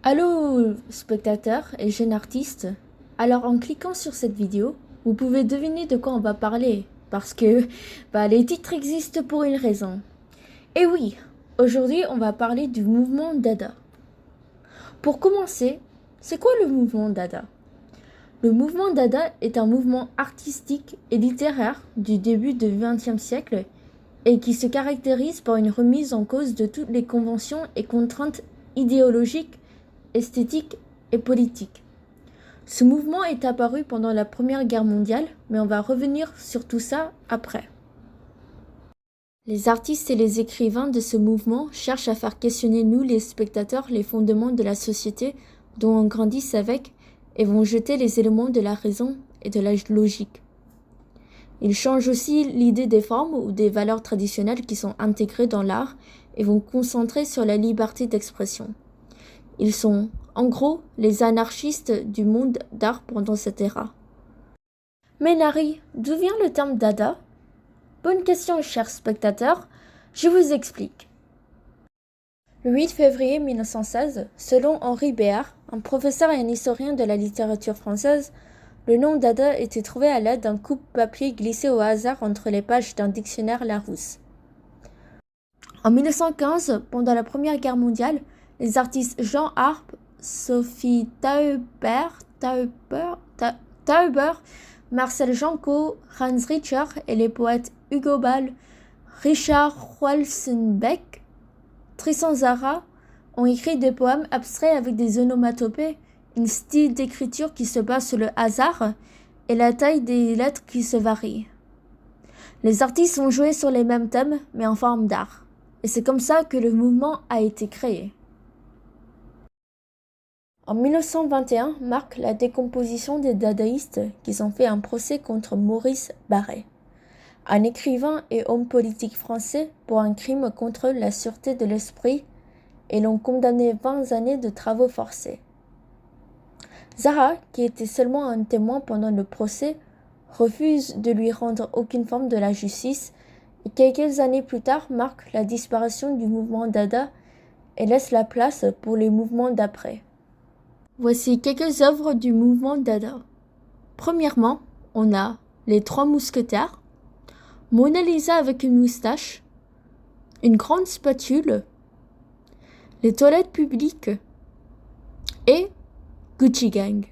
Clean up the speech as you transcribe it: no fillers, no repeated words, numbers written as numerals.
Allô spectateurs et jeunes artistes. Alors en cliquant sur cette vidéo, vous pouvez deviner de quoi on va parler, parce que les titres existent pour une raison. Et oui, aujourd'hui on va parler du mouvement Dada. Pour commencer, c'est quoi le mouvement Dada? Le mouvement Dada est un mouvement artistique et littéraire du début du XXe siècle et qui se caractérise par une remise en cause de toutes les conventions et contraintes idéologiques, esthétiques et politiques. Ce mouvement est apparu pendant la Première Guerre mondiale, mais on va revenir sur tout ça après. Les artistes et les écrivains de ce mouvement cherchent à faire questionner nous, les spectateurs, les fondements de la société dont on grandit avec et vont jeter les éléments de la raison et de la logique. Ils changent aussi l'idée des formes ou des valeurs traditionnelles qui sont intégrées dans l'art et vont concentrer sur la liberté d'expression. Ils sont, en gros, les anarchistes du monde d'art pendant cette ère. Mais Nari, d'où vient le terme Dada? Bonne question, chers spectateurs, je vous explique. Le 8 février 1916, selon Henri Béard, un professeur et un historien de la littérature française, le nom Dada était trouvé à l'aide d'un coupe-papier glissé au hasard entre les pages d'un dictionnaire Larousse. En 1915, pendant la Première Guerre mondiale, les artistes Jean Arp, Sophie Tauber, Marcel Janco, Hans Richter et les poètes Hugo Ball, Richard Walsenbeck, Tristan Tzara ont écrit des poèmes abstraits avec des onomatopées, un style d'écriture qui se base sur le hasard et la taille des lettres qui se varie. Les artistes ont joué sur les mêmes thèmes, mais en forme d'art. Et c'est comme ça que le mouvement a été créé. En 1921 marque la décomposition des dadaïstes qui ont fait un procès contre Maurice Barrès, un écrivain et homme politique français pour un crime contre la sûreté de l'esprit et l'ont condamné 20 années de travaux forcés. Tzara, qui était seulement un témoin pendant le procès, refuse de lui rendre aucune forme de la justice et quelques années plus tard marque la disparition du mouvement Dada et laisse la place pour les mouvements d'après. Voici quelques œuvres du mouvement Dada. Premièrement, on a Les Trois Mousquetaires, Mona Lisa avec une moustache, une grande spatule, les toilettes publiques et Gucci Gang.